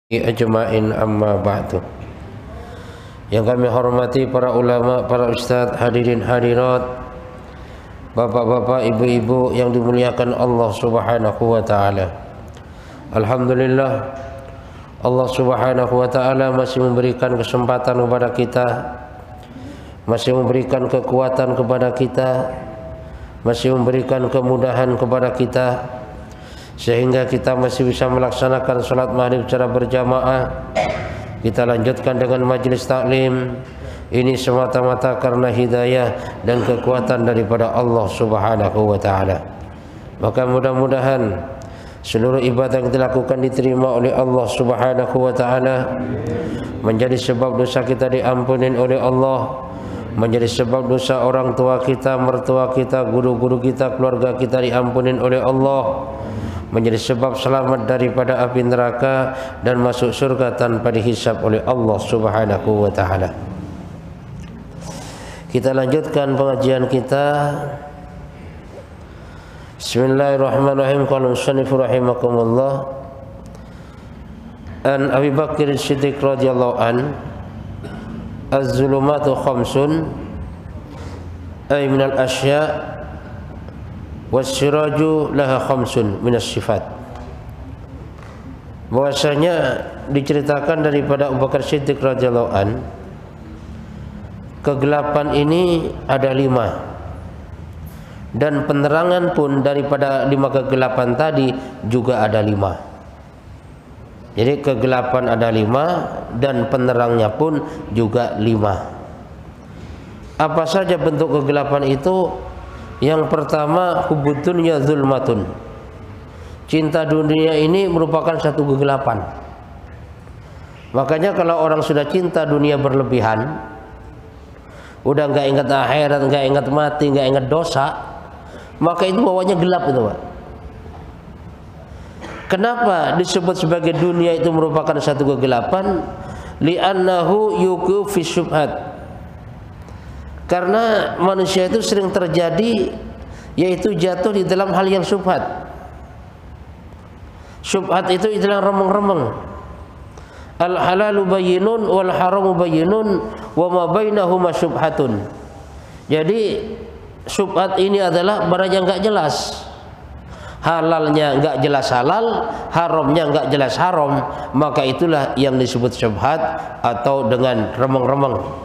Ajma'in amma ba'du. Yang kami hormati para ulama, para ustadz, hadirin hadirat, bapak-bapak, ibu-ibu yang dimuliakan Allah Subhanahu wa taala. Alhamdulillah, Allah Subhanahu wa taala masih memberikan kesempatan kepada kita, masih memberikan kekuatan kepada kita, masih memberikan kemudahan kepada kita, sehingga kita masih bisa melaksanakan salat maghrib secara berjamaah. Kita lanjutkan dengan majelis taklim. Ini semata-mata karena hidayah dan kekuatan daripada Allah Subhanahu wa taala. Maka mudah-mudahan seluruh ibadah yang kita lakukan diterima oleh Allah Subhanahu wa taala, menjadi sebab dosa kita diampuni oleh Allah, menjadi sebab dosa orang tua kita, mertua kita, guru-guru kita, keluarga kita diampuni oleh Allah, menjadi sebab selamat daripada api neraka dan masuk surga tanpa dihisab oleh Allah Subhanahu wa taala. Kita lanjutkan pengajian kita. Bismillahirrahmanirrahim. Qala musannif rahimakumullah, an Abi Bakr As-Siddiq radhiyallahu an, az-zulumatu khamsun ay minal asya' wassiraju laha khamsun minas sifat. Bahwasanya diceritakan daripada Abu Bakar Siddiq radhiyallahu an, kegelapan ini ada 5, dan penerangan pun daripada 5 kegelapan tadi juga ada 5. Jadi kegelapan ada 5 dan penerangnya pun juga 5. Apa saja bentuk kegelapan itu? Yang pertama, hubbud dunya zulmatun. Cinta dunia ini merupakan satu kegelapan. Makanya kalau orang sudah cinta dunia berlebihan, udah nggak ingat akhirat, nggak ingat mati, nggak ingat dosa, maka itu bawahnya gelap itu, Pak. Kenapa disebut sebagai dunia itu merupakan satu kegelapan? Li'annahu yuqu fi syubhat. Karena manusia itu sering terjadi, yaitu jatuh di dalam hal yang syubhat. Syubhat itu istilah remeng-remeng. Al halalu bayyinun wal haramu bayyinun wa ma bainahuma syubhatun. Jadi syubhat ini adalah barang yang enggak jelas. Halalnya enggak jelas halal, haramnya enggak jelas haram, maka itulah yang disebut syubhat atau dengan remeng-remeng.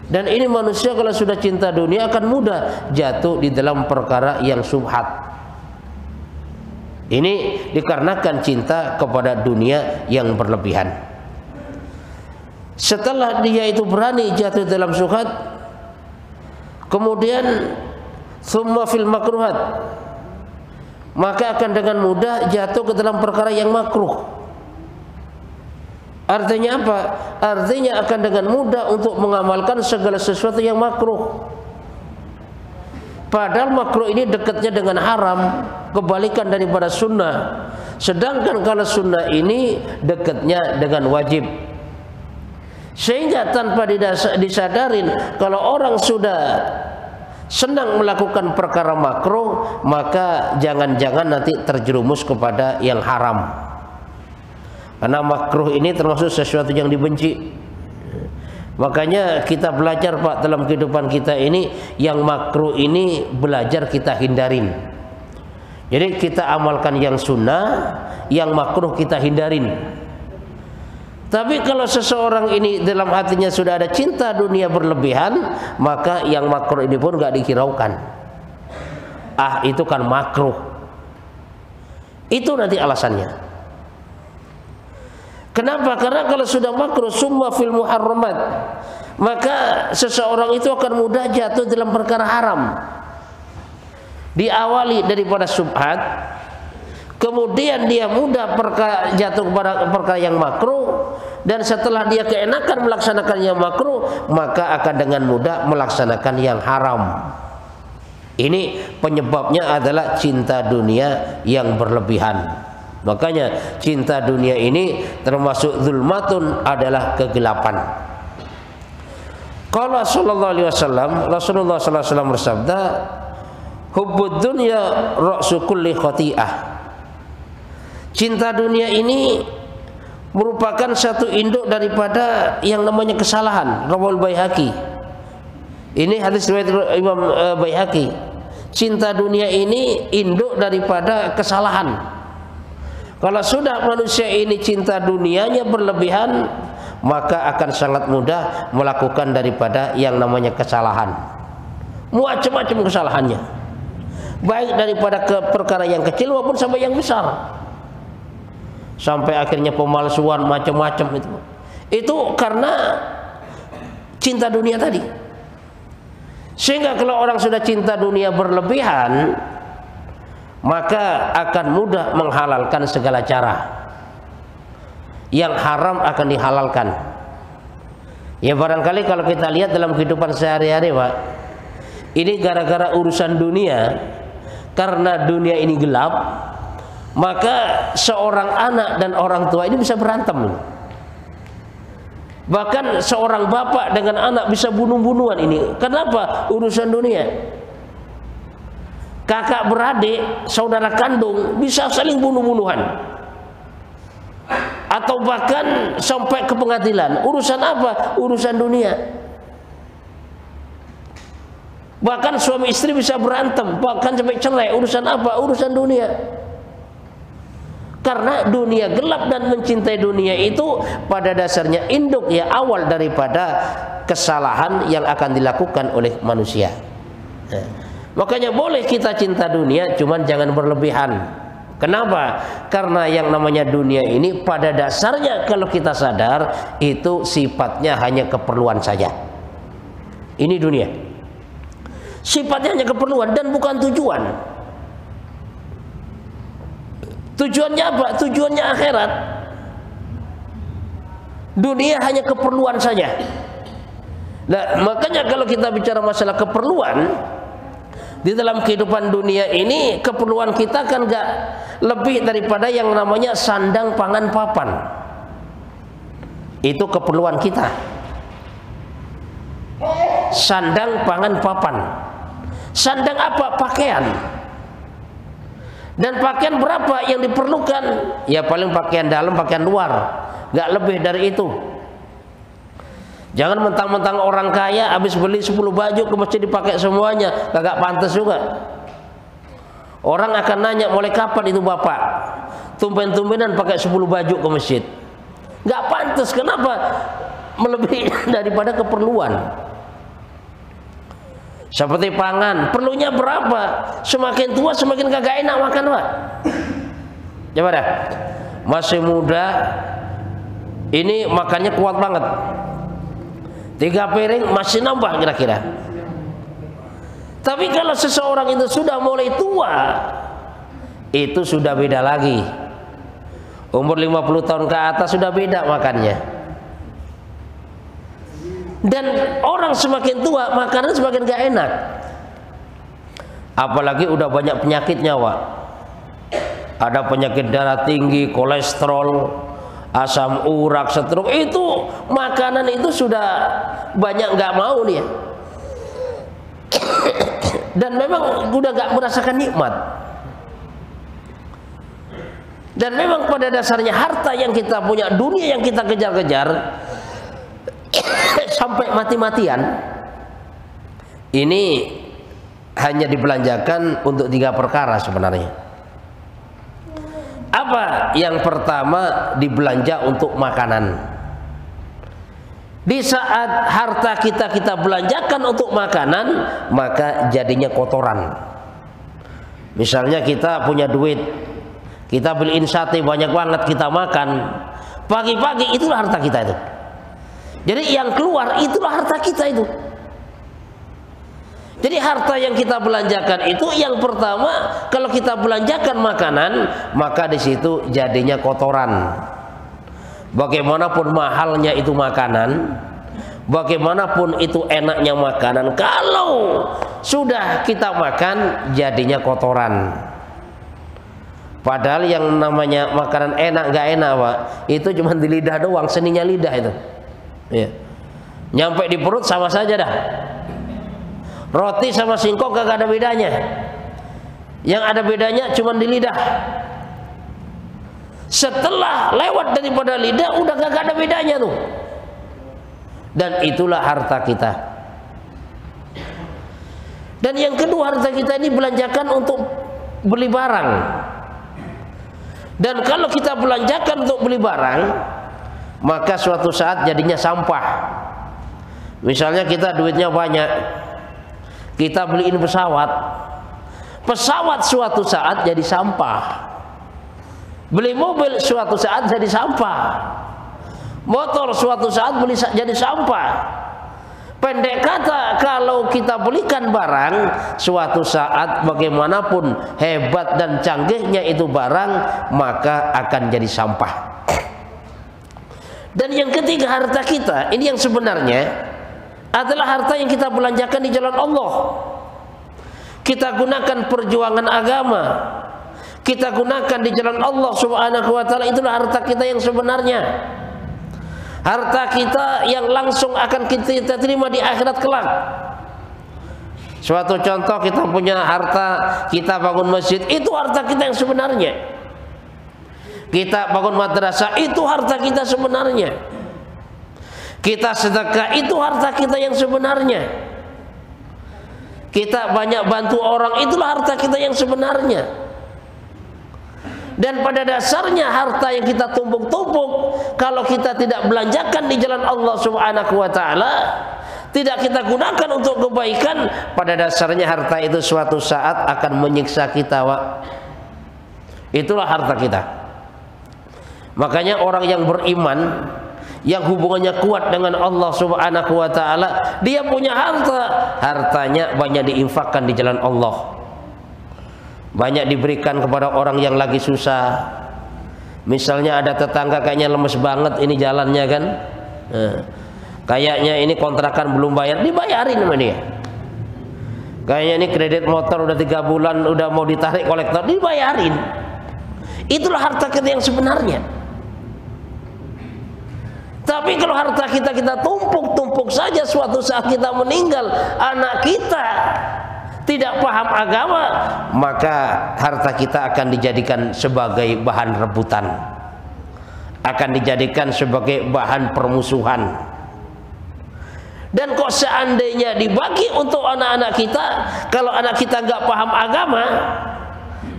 Dan ini manusia kalau sudah cinta dunia akan mudah jatuh di dalam perkara yang syubhat. Ini dikarenakan cinta kepada dunia yang berlebihan. Setelah dia itu berani jatuh dalam syubhat, kemudian summa fil makruhat, maka akan dengan mudah jatuh ke dalam perkara yang makruh. Artinya apa? Artinya akan dengan mudah untuk mengamalkan segala sesuatu yang makruh. Padahal makruh ini dekatnya dengan haram, kebalikan daripada sunnah. Sedangkan kalau sunnah ini dekatnya dengan wajib. Sehingga tanpa disadarin, kalau orang sudah senang melakukan perkara makruh, maka jangan-jangan nanti terjerumus kepada yang haram. Karena makruh ini termasuk sesuatu yang dibenci. Makanya kita belajar, Pak, dalam kehidupan kita ini, yang makruh ini belajar kita hindarin. Jadi kita amalkan yang sunnah, yang makruh kita hindarin. Tapi kalau seseorang ini dalam hatinya sudah ada cinta dunia berlebihan, maka yang makruh ini pun gak dihiraukan. Ah, itu kan makruh. Itu nanti alasannya. Kenapa? Karena kalau sudah makruh summa fil muharramat, maka seseorang itu akan mudah jatuh dalam perkara haram. Diawali daripada syubhat, kemudian dia mudah jatuh kepada perkara yang makruh, dan setelah dia keenakan melaksanakan yang makruh, maka akan dengan mudah melaksanakan yang haram. Ini penyebabnya adalah cinta dunia yang berlebihan. Makanya cinta dunia ini termasuk zulmatun, adalah kegelapan. Qala sallallahu alaihi wasallam, Rasulullah sallallahu alaihi wasallam bersabda, hubbud dunya ra'su kulli khati'ah. Cinta dunia ini merupakan satu induk daripada yang namanya kesalahan. Rawal Baihaqi. Ini hadis riwayat Imam Baihaqi. Cinta dunia ini induk daripada kesalahan. Kalau sudah manusia ini cinta dunianya berlebihan, maka akan sangat mudah melakukan daripada yang namanya kesalahan. Macam-macam kesalahannya. Baik daripada perkara yang kecil maupun sampai yang besar. Sampai akhirnya pemalsuan macam-macam itu. Itu karena cinta dunia tadi. Sehingga kalau orang sudah cinta dunia berlebihan, maka akan mudah menghalalkan segala cara. Yang haram akan dihalalkan. Ya barangkali kalau kita lihat dalam kehidupan sehari-hari, Pak, ini gara-gara urusan dunia, karena dunia ini gelap, maka seorang anak dan orang tua ini bisa berantem. Bahkan seorang bapak dengan anak bisa bunuh-bunuhan ini. Kenapa? Urusan dunia. Kakak beradik, saudara kandung bisa saling bunuh-bunuhan. Atau bahkan sampai ke pengadilan. Urusan apa? Urusan dunia. Bahkan suami istri bisa berantem, bahkan sampai cerai. Urusan apa? Urusan dunia. Karena dunia gelap dan mencintai dunia itu pada dasarnya induk ya, awal daripada kesalahan yang akan dilakukan oleh manusia. Makanya boleh kita cinta dunia, cuman jangan berlebihan. Kenapa? Karena yang namanya dunia ini pada dasarnya kalau kita sadar itu sifatnya hanya keperluan saja. Ini dunia. Sifatnya hanya keperluan dan bukan tujuan. Tujuannya apa? Tujuannya akhirat. Dunia hanya keperluan saja. Nah, makanya kalau kita bicara masalah keperluan di dalam kehidupan dunia ini, keperluan kita kan gak lebih daripada yang namanya sandang, pangan, papan. Itu keperluan kita. Sandang, pangan, papan. Sandang apa? Pakaian. Dan pakaian berapa yang diperlukan? Ya paling pakaian dalam, pakaian luar, gak lebih dari itu. Jangan mentang-mentang orang kaya habis beli 10 baju ke masjid dipakai semuanya, kagak pantas juga. Orang akan nanya, mulai kapan itu bapak tumben-tumbenan pakai 10 baju ke masjid? Gak pantas. Kenapa? Melebihi daripada keperluan. Seperti pangan, perlunya berapa? Semakin tua semakin kagak enak makan, Pak. Coba dah. Masih muda ini makannya kuat banget. 3 piring masih nambah kira-kira. Tapi kalau seseorang itu sudah mulai tua, itu sudah beda lagi. Umur 50 tahun ke atas sudah beda makannya. Dan orang semakin tua makanan semakin gak enak. Apalagi udah banyak penyakitnya, Pak. Ada penyakit darah tinggi, kolesterol, asam urat, stroke. Itu makanan itu sudah banyak gak mau dia. Dan memang udah gak merasakan nikmat. Dan memang pada dasarnya harta yang kita punya, dunia yang kita kejar-kejar sampai mati-matian, ini hanya dibelanjakan untuk 3 perkara sebenarnya. Apa? Yang pertama, dibelanja untuk makanan. Di saat harta kita belanjakan untuk makanan, maka jadinya kotoran. Misalnya kita punya duit, kita beliin sate banyak banget, kita makan pagi-pagi, itulah harta kita itu. Jadi yang keluar itulah harta kita itu. Jadi harta yang kita belanjakan itu yang pertama, kalau kita belanjakan makanan, maka di situ jadinya kotoran. Bagaimanapun mahalnya itu makanan, bagaimanapun itu enaknya makanan, kalau sudah kita makan jadinya kotoran. Padahal yang namanya makanan enak gak enak, Pak, itu cuma di lidah doang, seninya lidah itu. Ya. Nyampe di perut sama saja dah. Roti sama singkong gak ada bedanya. Yang ada bedanya cuma di lidah. Setelah lewat daripada lidah udah gak ada bedanya tuh. Dan itulah harta kita. Dan yang kedua, harta kita ini belanjakan untuk beli barang. Dan kalau kita belanjakan untuk beli barang, maka suatu saat jadinya sampah. Misalnya kita duitnya banyak, kita beliin pesawat. Pesawat suatu saat jadi sampah. Beli mobil suatu saat jadi sampah. Motor suatu saat jadi sampah. Pendek kata, kalau kita belikan barang, suatu saat bagaimanapun hebat dan canggihnya itu barang, maka akan jadi sampah. Dan yang ketiga, harta kita ini yang sebenarnya adalah harta yang kita belanjakan di jalan Allah. Kita gunakan perjuangan agama, kita gunakan di jalan Allah Subhanahu wa ta'ala. Itulah harta kita yang sebenarnya. Harta kita yang langsung akan kita terima di akhirat kelak. Suatu contoh, kita punya harta, kita bangun masjid, itu harta kita yang sebenarnya. Kita bangun madrasah, itu harta kita sebenarnya. Kita sedekah, itu harta kita yang sebenarnya. Kita banyak bantu orang, itulah harta kita yang sebenarnya. Dan pada dasarnya harta yang kita tumpuk-tumpuk, kalau kita tidak belanjakan di jalan Allah Subhanahu wa ta'ala, tidak kita gunakan untuk kebaikan, pada dasarnya harta itu suatu saat akan menyiksa kita, Pak. Itulah harta kita. Makanya orang yang beriman, yang hubungannya kuat dengan Allah Subhanahu wa ta'ala, dia punya harta, hartanya banyak diinfakkan di jalan Allah, banyak diberikan kepada orang yang lagi susah. Misalnya ada tetangga kayaknya lemes banget ini jalannya kan, kayaknya ini kontrakan belum bayar, dibayarin sama dia. Kayaknya ini kredit motor udah 3 bulan udah mau ditarik kolektor, dibayarin. Itulah harta kita yang sebenarnya. Tapi kalau harta kita tumpuk-tumpuk saja, suatu saat kita meninggal, anak kita tidak paham agama, maka harta kita akan dijadikan sebagai bahan rebutan, akan dijadikan sebagai bahan permusuhan. Dan kok seandainya dibagi untuk anak-anak kita, kalau anak kita nggak paham agama,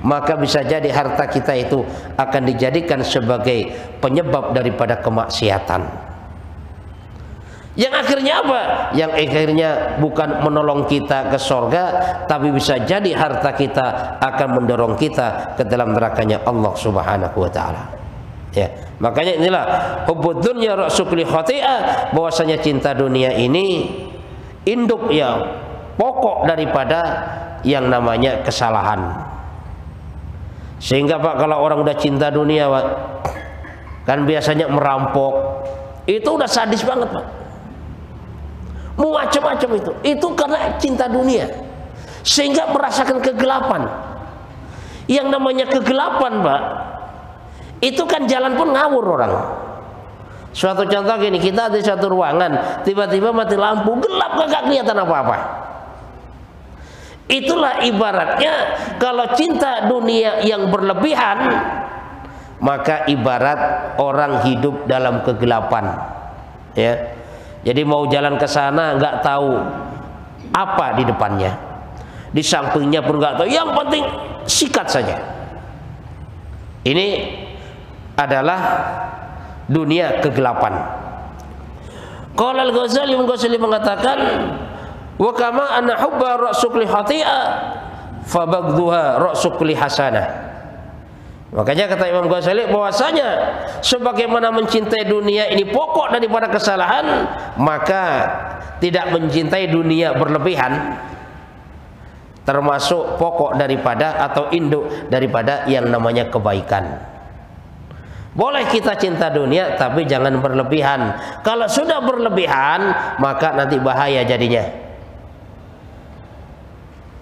maka bisa jadi harta kita itu akan dijadikan sebagai penyebab daripada kemaksiatan. Yang akhirnya apa? Yang akhirnya bukan menolong kita ke surga, tapi bisa jadi harta kita akan mendorong kita ke dalam nerakanya Allah Subhanahu wa ta'ala. Ya, makanya inilah hubbud dunya ra'su kulli khati'ah, bahwasanya cinta dunia ini induk ya, pokok daripada yang namanya kesalahan. Sehingga Pak, kalau orang udah cinta dunia, Pak, kan biasanya merampok, itu udah sadis banget, Pak. Macam-macam itu karena cinta dunia, sehingga merasakan kegelapan. Yang namanya kegelapan, Pak, itu kan jalan pun ngawur orang. Suatu contoh gini, kita ada di satu ruangan, tiba-tiba mati lampu, gelap, kagak kelihatan apa-apa. Itulah ibaratnya kalau cinta dunia yang berlebihan, maka ibarat orang hidup dalam kegelapan. Ya, jadi mau jalan ke sana nggak tahu apa di depannya, di sampingnya pun nggak tahu. Yang penting sikat saja. Ini adalah dunia kegelapan. Qala Al-Ghazali mengatakan, wa kama anna hubba ra'su kulli khati'ah fa baghdhuha ra'su kulli hasanah. Makanya kata Imam Ghazali bahwasanya sebagaimana mencintai dunia ini pokok daripada kesalahan, maka tidak mencintai dunia berlebihan termasuk pokok daripada atau induk daripada yang namanya kebaikan. Boleh kita cinta dunia, tapi jangan berlebihan. Kalau sudah berlebihan, maka nanti bahaya jadinya.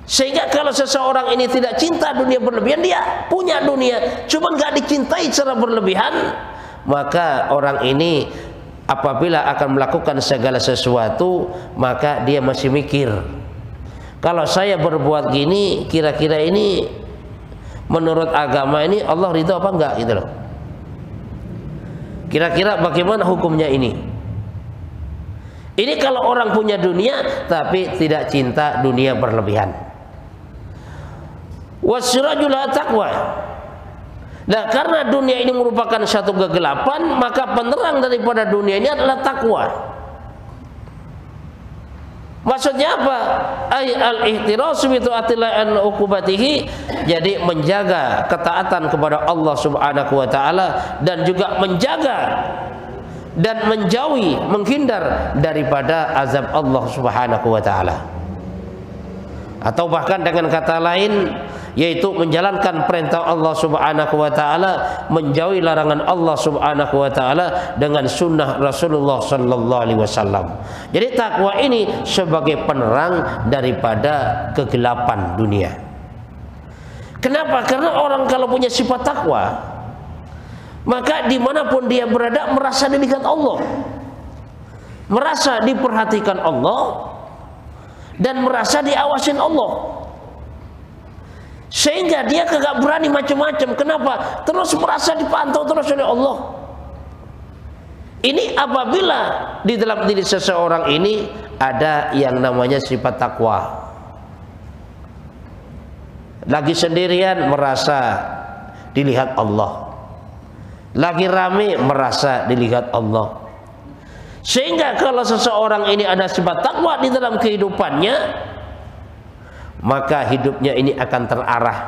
Sehingga kalau seseorang ini tidak cinta dunia berlebihan, dia punya dunia, cuma nggak dicintai secara berlebihan, maka orang ini apabila akan melakukan segala sesuatu, maka dia masih mikir, kalau saya berbuat gini, kira-kira ini menurut agama ini Allah ridho apa enggak, gitu loh. Kira-kira bagaimana hukumnya ini? Ini kalau orang punya dunia tapi tidak cinta dunia berlebihan. Wasirajul taqwa. Nah, karena dunia ini merupakan satu kegelapan, maka penerang daripada dunia ini adalah takwa. Maksudnya apa? Ay al-ihtirasu bi ta'atillah an uqubatihi, jadi menjaga ketaatan kepada Allah Subhanahu wa taala dan juga menjaga dan menjauhi, menghindar daripada azab Allah Subhanahu wa taala. Atau bahkan dengan kata lain, yaitu menjalankan perintah Allah Subhanahu wa taala, menjauhi larangan Allah Subhanahu wa taala dengan sunnah Rasulullah sallallahu alaihi wasallam. Jadi takwa ini sebagai penerang daripada kegelapan dunia. Kenapa? Karena orang kalau punya sifat takwa, maka dimanapun dia berada merasa dilihat Allah, merasa diperhatikan Allah, dan merasa diawasin Allah, sehingga dia kagak berani macam-macam. Kenapa? Terus merasa dipantau terus oleh Allah. Ini apabila di dalam diri seseorang ini ada yang namanya sifat takwa. Lagi sendirian merasa dilihat Allah, lagi rame merasa dilihat Allah. Sehingga kalau seseorang ini ada sifat takwa di dalam kehidupannya, maka hidupnya ini akan terarah.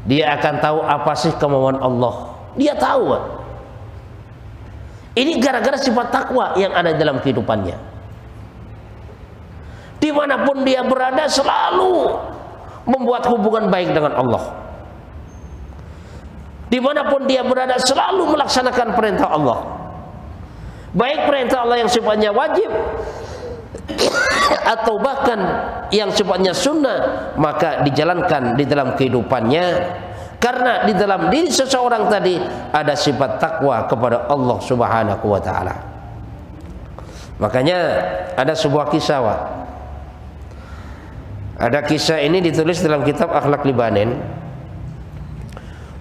Dia akan tahu apa sih kemauan Allah. Dia tahu. Ini gara-gara sifat takwa yang ada dalam kehidupannya. Dimanapun dia berada selalu membuat hubungan baik dengan Allah. Dimanapun dia berada selalu melaksanakan perintah Allah, baik perintah Allah yang sifatnya wajib atau bahkan yang sifatnya sunnah, maka dijalankan di dalam kehidupannya. Karena di dalam diri seseorang tadi ada sifat takwa kepada Allah Subhanahu wa taala. Makanya ada sebuah kisah, Wak. Ada kisah ini ditulis dalam kitab Akhlak Libanen.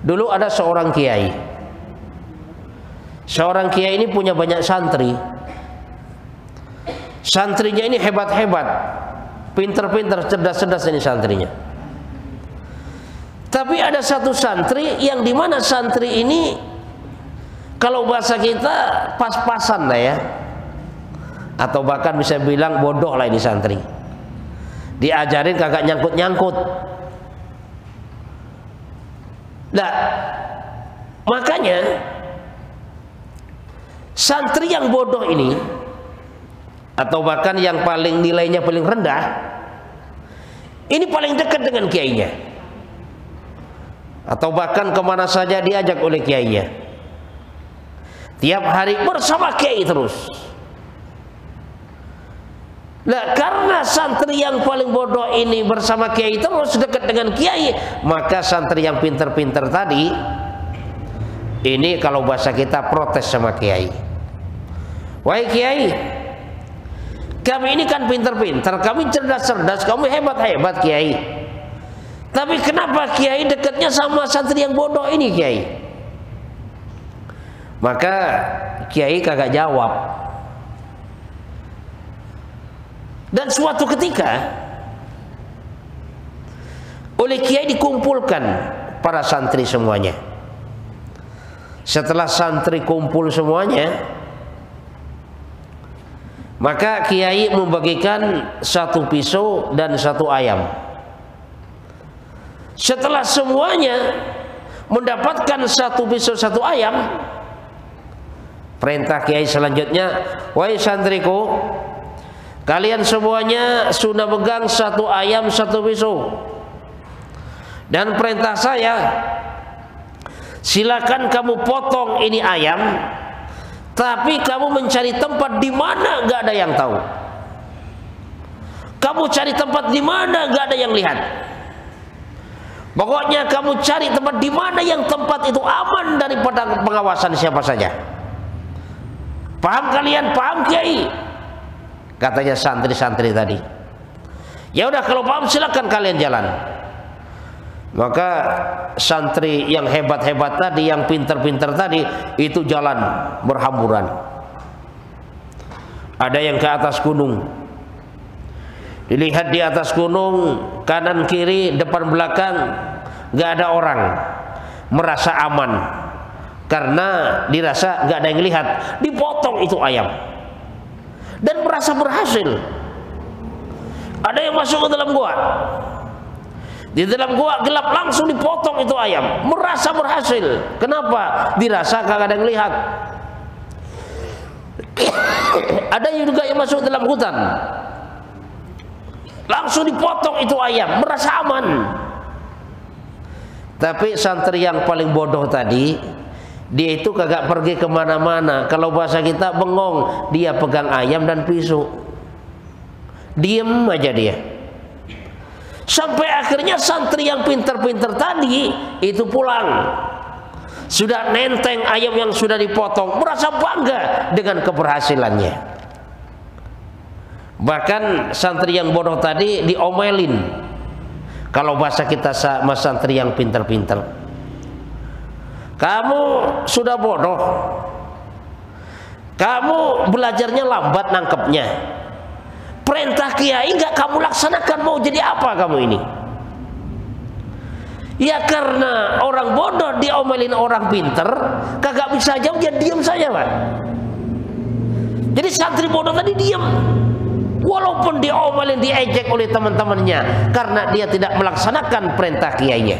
Dulu ada seorang kiai. Seorang kiai ini punya banyak santri. Santrinya ini hebat-hebat, pinter-pinter, cerdas-cerdas ini santrinya. Tapi ada satu santri yang dimana santri ini, kalau bahasa kita pas-pasan lah ya, atau bahkan bisa bilang bodoh lah ini santri. Diajarin kagak nyangkut-nyangkut. Nah, makanya santri yang bodoh ini, atau bahkan yang paling nilainya paling rendah, ini paling dekat dengan kiainya, atau bahkan kemana saja diajak oleh kiainya. Tiap hari bersama kiai terus. Nah, karena santri yang paling bodoh ini bersama kiai terus, dekat dengan kiai, maka santri yang pinter-pinter tadi ini kalau bahasa kita protes sama kiai. Wahai kiai, kami ini kan pinter-pinter, kami cerdas-cerdas, kamu hebat-hebat kiai. Tapi kenapa kiai dekatnya sama santri yang bodoh ini kiai? Maka kiai kagak jawab. Dan suatu ketika oleh kiai dikumpulkan para santri semuanya. Setelah santri kumpul semuanya, maka kiai membagikan satu pisau dan satu ayam. Setelah semuanya mendapatkan satu pisau satu ayam, perintah kiai selanjutnya, wahai santriku, kalian semuanya sudah pegang satu ayam satu pisau. Dan perintah saya, silakan kamu potong ini ayam, tapi kamu mencari tempat di mana nggak ada yang tahu. Kamu cari tempat di mana nggak ada yang lihat. Pokoknya kamu cari tempat di mana yang tempat itu aman daripada pengawasan siapa saja. Paham kalian? Paham kiai? Katanya santri-santri tadi. Ya udah kalau paham silakan kalian jalan. Maka santri yang hebat-hebat tadi, yang pinter-pinter tadi, itu jalan berhamburan. Ada yang ke atas gunung, dilihat di atas gunung, kanan kiri, depan belakang, gak ada orang, merasa aman karena dirasa gak ada yang lihat. Dipotong itu ayam dan merasa berhasil. Ada yang masuk ke dalam gua, di dalam gua gelap, langsung dipotong itu ayam, merasa berhasil. Kenapa? Dirasa gak ada yang lihat. Ada juga yang masuk dalam hutan, langsung dipotong itu ayam, merasa aman. Tapi santri yang paling bodoh tadi, dia itu kagak pergi kemana-mana. Kalau bahasa kita bengong, dia pegang ayam dan pisau, diem aja dia. Sampai akhirnya santri yang pinter-pinter tadi itu pulang, sudah nenteng ayam yang sudah dipotong, merasa bangga dengan keberhasilannya. Bahkan santri yang bodoh tadi diomelin. Kalau bahasa kita sama santri yang pinter-pinter, kamu sudah bodoh, kamu belajarnya lambat nangkepnya, perintah kiai nggak kamu laksanakan, mau jadi apa kamu ini? Ya karena orang bodoh diomelin orang pinter, kagak bisa jawab, dia diam saja, Pak. Jadi santri bodoh tadi diam, walaupun diomelin, diejek oleh teman-temannya, karena dia tidak melaksanakan perintah kiainya.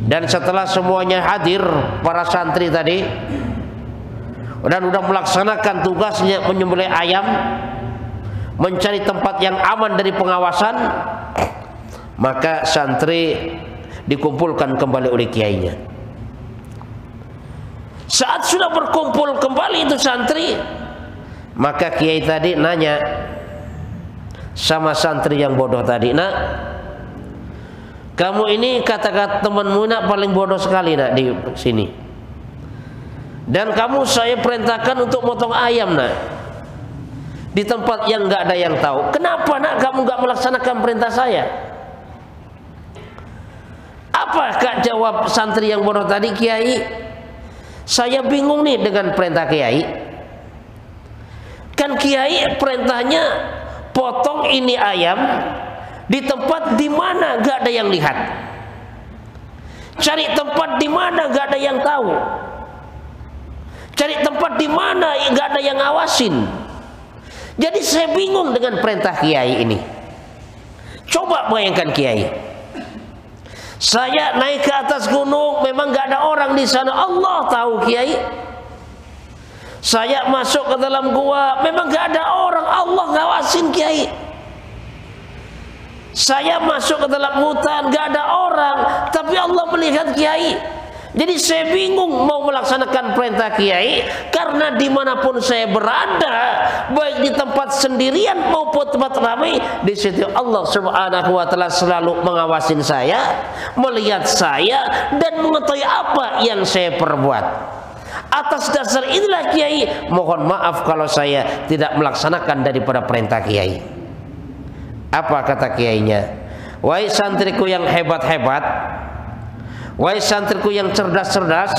Dan setelah semuanya hadir, para santri tadi, dan sudah melaksanakan tugasnya menyembelih ayam, mencari tempat yang aman dari pengawasan, maka santri dikumpulkan kembali oleh kiainya. Saat sudah berkumpul kembali itu santri, maka kiai tadi nanya sama santri yang bodoh tadi, "Nak, kamu ini kata-kata temanmu nak paling bodoh sekali nak di sini. Dan kamu saya perintahkan untuk motong ayam nak, di tempat yang nggak ada yang tahu. Kenapa nak kamu nggak melaksanakan perintah saya?" Apakah jawab santri yang bodoh tadi? "Kiai, saya bingung nih dengan perintah kiai. Kan kiai perintahnya potong ini ayam di tempat di mana gak ada yang lihat, cari tempat di mana gak ada yang tahu, cari tempat di mana gak ada yang ngawasin. Jadi saya bingung dengan perintah kiai ini." Coba bayangkan kiai, saya naik ke atas gunung, memang gak ada orang di sana, Allah tahu kiai. Saya masuk ke dalam gua, memang gak ada orang, Allah ngawasin kiai. Saya masuk ke dalam hutan, gak ada orang, tapi Allah melihat kiai. Jadi saya bingung mau melaksanakan perintah kiai, karena dimanapun saya berada, baik di tempat sendirian maupun tempat ramai, di situ Allah Subhanahu wa Ta'ala selalu mengawasin saya, melihat saya, dan mengetahui apa yang saya perbuat. Atas dasar inilah kiai, mohon maaf kalau saya tidak melaksanakan daripada perintah kiai. Apa kata kiainya? "Wahai santriku yang hebat-hebat, wahai santriku yang cerdas-cerdas,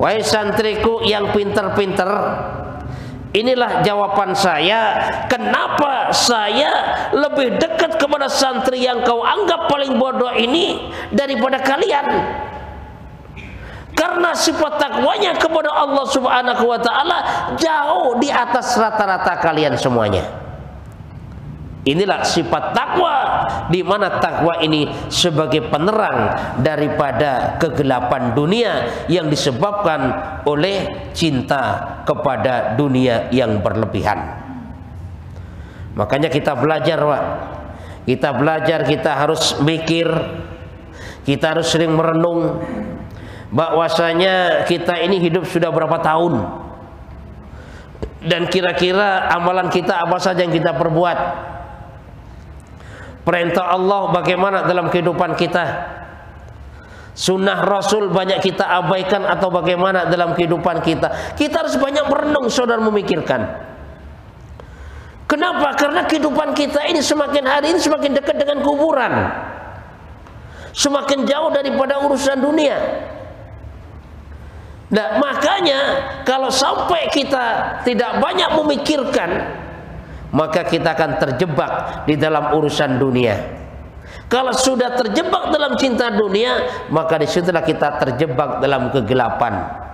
wahai santriku yang pinter-pinter, inilah jawaban saya. Kenapa saya lebih dekat kepada santri yang kau anggap paling bodoh ini daripada kalian? Karena sifat takwanya kepada Allah Subhanahu wa Ta'ala jauh di atas rata-rata kalian semuanya. Inilah sifat takwa, di mana takwa ini sebagai penerang daripada kegelapan dunia yang disebabkan oleh cinta kepada dunia yang berlebihan." Makanya kita belajar, Pak. Kita belajar, kita harus mikir, kita harus sering merenung bahwasanya kita ini hidup sudah berapa tahun, dan kira-kira amalan kita apa saja yang kita perbuat. Perintah Allah bagaimana dalam kehidupan kita, sunnah Rasul banyak kita abaikan atau bagaimana dalam kehidupan kita. Kita harus banyak merenung, saudara, memikirkan. Kenapa? Karena kehidupan kita ini semakin hari ini semakin dekat dengan kuburan, semakin jauh daripada urusan dunia. Nah, makanya kalau sampai kita tidak banyak memikirkan, maka kita akan terjebak di dalam urusan dunia. Kalau sudah terjebak dalam cinta dunia, maka disitulah kita terjebak dalam kegelapan.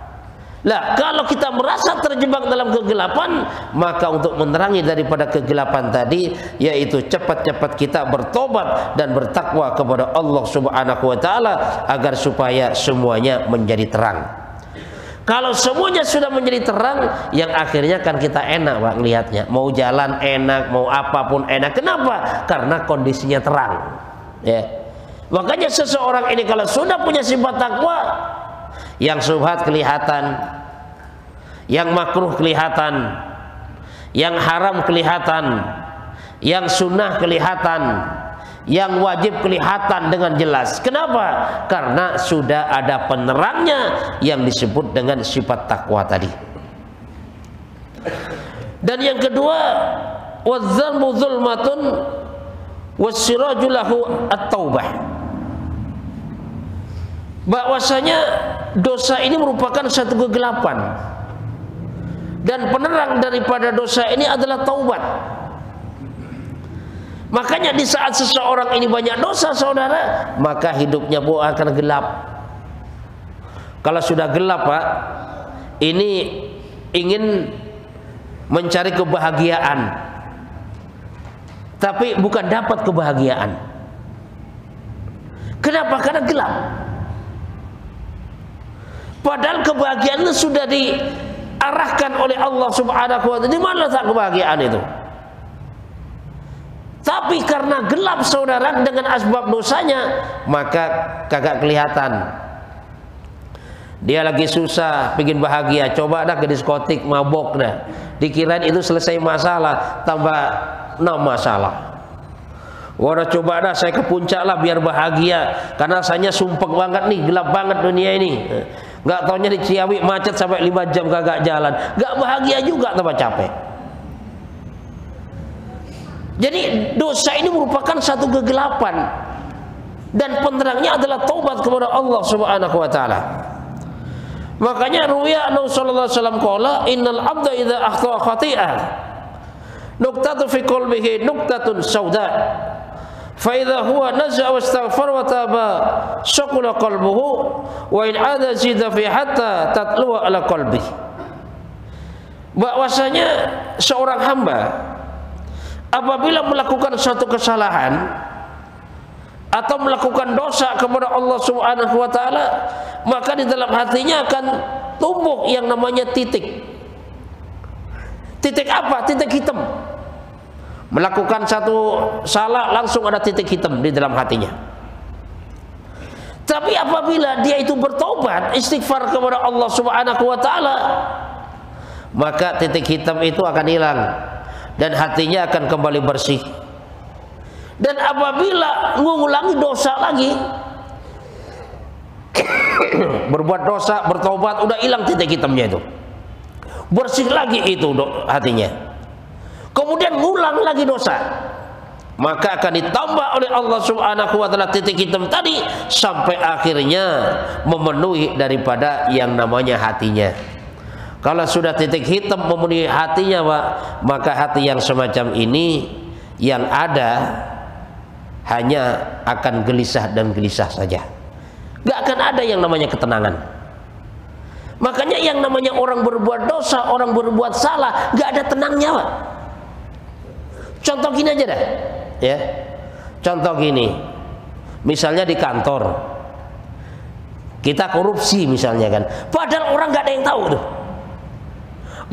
Lah, kalau kita merasa terjebak dalam kegelapan, maka untuk menerangi daripada kegelapan tadi, yaitu cepat-cepat kita bertobat dan bertakwa kepada Allah Subhanahu wa taala agar supaya semuanya menjadi terang. Kalau semuanya sudah menjadi terang, yang akhirnya kan kita enak Pak lihatnya, mau jalan enak, mau apapun enak. Kenapa? Karena kondisinya terang. Ya. Makanya seseorang ini kalau sudah punya sifat takwa, yang syubhat kelihatan, yang makruh kelihatan, yang haram kelihatan, yang sunnah kelihatan, yang wajib kelihatan dengan jelas. Kenapa? Karena sudah ada penerangnya yang disebut dengan sifat takwa tadi. Dan yang kedua, wadzambu zulmatun wassiraju lahu at-taubah. Bahwasanya dosa ini merupakan satu kegelapan, dan penerang daripada dosa ini adalah taubat. Makanya di saat seseorang ini banyak dosa saudara, maka hidupnya pun akan gelap. Kalau sudah gelap Pak, ini ingin mencari kebahagiaan, tapi bukan dapat kebahagiaan. Kenapa? Karena gelap. Padahal kebahagiaan itu sudah diarahkan oleh Allah Subhanahu wa taala. Di mana letak kebahagiaan itu? Tapi karena gelap saudara dengan asbab dosanya, maka kagak kelihatan. Dia lagi susah, pengen bahagia, coba dah ke diskotik, mabok dah. Dikirain itu selesai masalah, tambah 6 masalah. Waduh, coba dah saya ke puncak lah biar bahagia, karena rasanya sumpek banget nih, gelap banget dunia ini. Nggak taunya di Ciawi macet sampai 5 jam kagak jalan, nggak bahagia juga, tambah capek. Jadi dosa ini merupakan satu kegelapan, dan penerangnya adalah taubat kepada Allah Subhanahu wa taala. Makanya ruwiya Nabi sallallahu alaihi wasallam qala innal abda idza akhta'a khati'ah nuqtatu fi qalbihi nuqtatun sauda fa idza huwa naza'a wastaghfara wa taba shaqala qalbuhu wa in 'ada zida fi hatta tatluwa ala qalbihi. Bahwasanya seorang hamba apabila melakukan suatu kesalahan atau melakukan dosa kepada Allah Subhanahu wa taala, maka di dalam hatinya akan tumbuh yang namanya titik. Titik apa? Titik hitam. Melakukan satu salah langsung ada titik hitam di dalam hatinya. Tapi apabila dia itu bertobat, istighfar kepada Allah Subhanahu wa taala, maka titik hitam itu akan hilang dan hatinya akan kembali bersih. Dan apabila mengulangi dosa lagi, berbuat dosa, bertobat, udah hilang titik hitamnya itu, bersih lagi itu hatinya, kemudian ngulang lagi dosa, maka akan ditambah oleh Allah Subhanahu wa taala titik hitam tadi sampai akhirnya memenuhi daripada yang namanya hatinya. Kalau sudah titik hitam memenuhi hatinya Pak, maka hati yang semacam ini yang ada hanya akan gelisah dan gelisah saja. Gak akan ada yang namanya ketenangan. Makanya yang namanya orang berbuat dosa, orang berbuat salah, gak ada tenangnya Pak. Contoh gini aja dah, ya. Contoh gini, misalnya di kantor kita korupsi misalnya kan, padahal orang gak ada yang tahu tuh.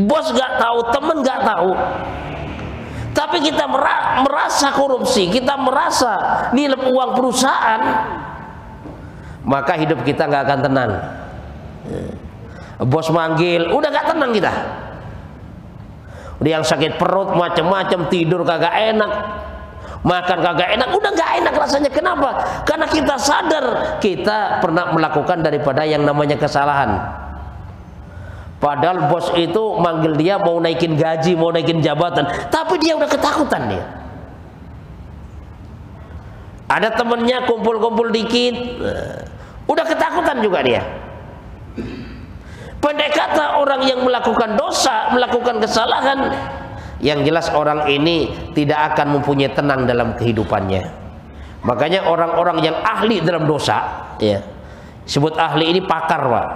Bos gak tahu, temen gak tahu, tapi kita merasa korupsi, kita merasa nilai uang perusahaan, maka hidup kita nggak akan tenang. Bos manggil, udah nggak tenang kita. Udah yang sakit perut macam-macam, tidur kagak enak, makan kagak enak, udah nggak enak rasanya. Kenapa? Karena kita sadar kita pernah melakukan daripada yang namanya kesalahan. Padahal bos itu manggil dia mau naikin gaji, mau naikin jabatan, tapi dia udah ketakutan dia. Ada temennya kumpul-kumpul dikit, udah ketakutan juga dia. Pendek kata, orang yang melakukan dosa, melakukan kesalahan, yang jelas orang ini tidak akan mempunyai tenang dalam kehidupannya. Makanya orang-orang yang ahli dalam dosa, ya, sebut ahli ini pakar, Pak.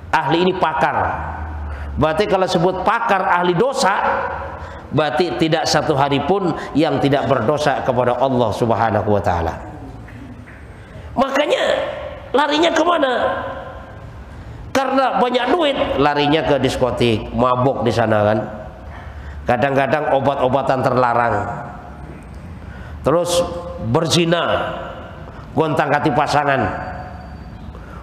Ahli ini pakar. Berarti kalau sebut pakar ahli dosa, berarti tidak satu hari pun yang tidak berdosa kepada Allah Subhanahu wa ta'ala. Makanya larinya kemana? Karena banyak duit, larinya ke diskotik, mabuk di sana kan. Kadang-kadang obat-obatan terlarang. Terus berzina, gonta-ganti pasangan,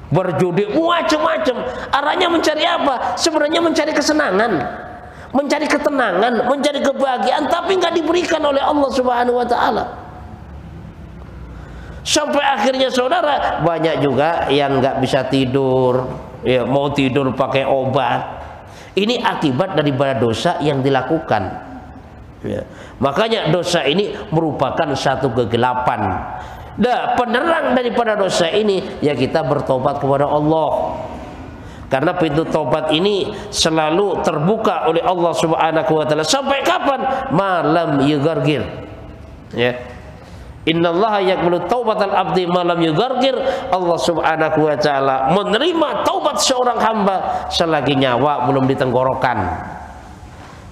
berjudi, macam-macam. Arahnya mencari apa? Sebenarnya mencari kesenangan, mencari ketenangan, mencari kebahagiaan, tapi nggak diberikan oleh Allah Subhanahu wa ta'ala. Sampai akhirnya saudara, banyak juga yang nggak bisa tidur, ya, mau tidur pakai obat. Ini akibat daripada dosa yang dilakukan, ya. Makanya dosa ini merupakan satu kegelapan. Nah, penerang daripada dosa ini ya kita bertobat kepada Allah. Karena pintu tobat ini selalu terbuka oleh Allah Subhanahu wa ta'ala. Sampai kapan? Malam yugargir, ya. Innallaha yaqbalu taubatal abdi malam yugargir. Allah Subhanahu wa ta'ala menerima taubat seorang hamba selagi nyawa belum di tenggorokan.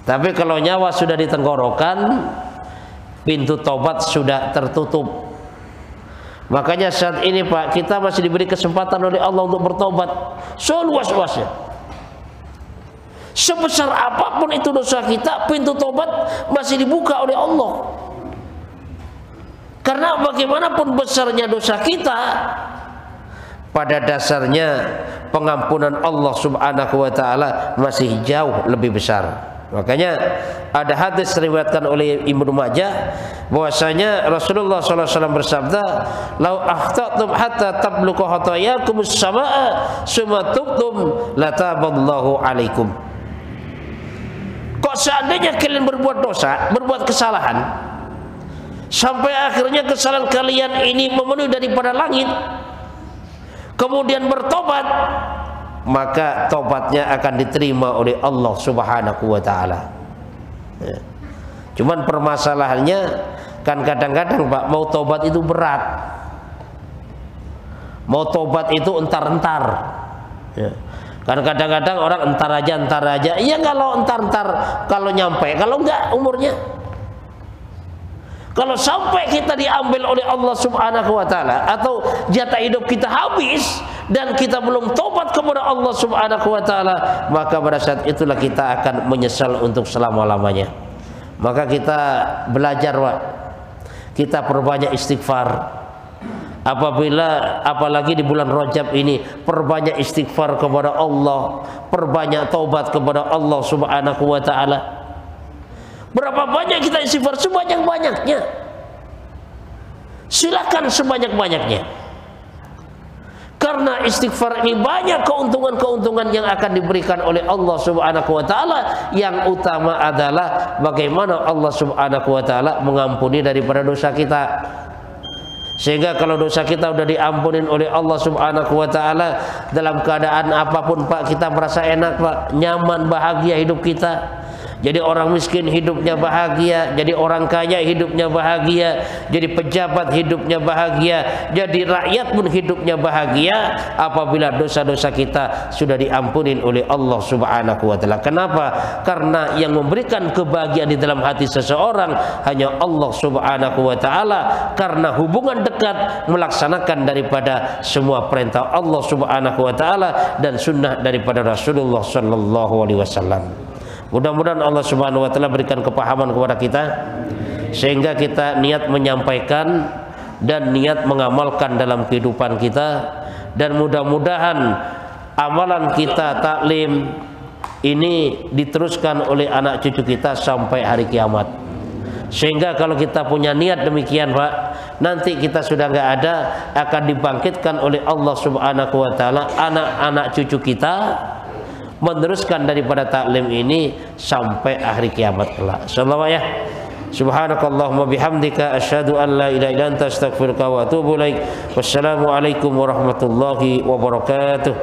Tapi kalau nyawa sudah di tenggorokan, pintu taubat sudah tertutup. Makanya saat ini Pak, kita masih diberi kesempatan oleh Allah untuk bertobat seluas-luasnya. Sebesar apapun itu dosa kita, pintu tobat masih dibuka oleh Allah. Karena bagaimanapun besarnya dosa kita, pada dasarnya pengampunan Allah Subhanahu wa ta'ala masih jauh lebih besar. Makanya ada hadis riwayatkan oleh Ibnu Majah bahwasanya Rasulullah SAW bersabda, "Lau akhtatum hatta tabluqa khatayakum as-samaa summa tubtum lataballahu alaikum." Kok seandainya kalian berbuat dosa, berbuat kesalahan, sampai akhirnya kesalahan kalian ini memenuhi daripada langit, kemudian bertobat, maka tobatnya akan diterima oleh Allah Subhanahu wa ta'ala, ya. Cuman permasalahannya kan kadang-kadang Pak, mau tobat itu berat. Mau tobat itu entar-entar, ya. Kan kadang-kadang orang entar aja. Iya, kalau entar-entar, kalau nyampe, kalau enggak umurnya. Kalau sampai kita diambil oleh Allah Subhanahu wa ta'ala, atau jatah hidup kita habis dan kita belum tobat kepada Allah Subhanahu wa ta'ala, maka pada saat itulah kita akan menyesal untuk selama-lamanya. Maka kita belajar, Pak. Kita perbanyak istighfar. Apalagi di bulan Rajab ini, perbanyak istighfar kepada Allah, perbanyak taubat kepada Allah Subhanahu wa ta'ala. Berapa banyak kita istighfar? Sebanyak-banyaknya. Silakan sebanyak-banyaknya. Karena istighfar ini banyak keuntungan-keuntungan yang akan diberikan oleh Allah Subhanahu wa ta'ala. Yang utama adalah bagaimana Allah Subhanahu wa ta'ala mengampuni daripada dosa kita. Sehingga kalau dosa kita sudah diampunin oleh Allah Subhanahu wa ta'ala, dalam keadaan apapun Pak, kita merasa enak Pak, nyaman, bahagia hidup kita. Jadi orang miskin hidupnya bahagia, jadi orang kaya hidupnya bahagia, jadi pejabat hidupnya bahagia, jadi rakyat pun hidupnya bahagia apabila dosa-dosa kita sudah diampunin oleh Allah Subhanahu wa ta'ala. Kenapa? Karena yang memberikan kebahagiaan di dalam hati seseorang hanya Allah Subhanahu wa ta'ala, karena hubungan dekat melaksanakan daripada semua perintah Allah Subhanahu wa ta'ala dan sunnah daripada Rasulullah sallallahu alaihi wasallam. Mudah-mudahan Allah Subhanahu wa ta'ala berikan kepahaman kepada kita, sehingga kita niat menyampaikan dan niat mengamalkan dalam kehidupan kita. Dan mudah-mudahan amalan kita taklim ini diteruskan oleh anak cucu kita sampai hari kiamat. Sehingga kalau kita punya niat demikian Pak, nanti kita sudah nggak ada, akan dibangkitkan oleh Allah Subhanahu wa ta'ala anak-anak cucu kita meneruskan daripada taklim ini sampai akhir kiamat kelak. Insyaallah ya. Subhanakallahumma bihamdika asyhadu an la ilaha illa anta astaghfiruka wa atubu ilaik. Wassalamu alaikum warahmatullahi wabarakatuh.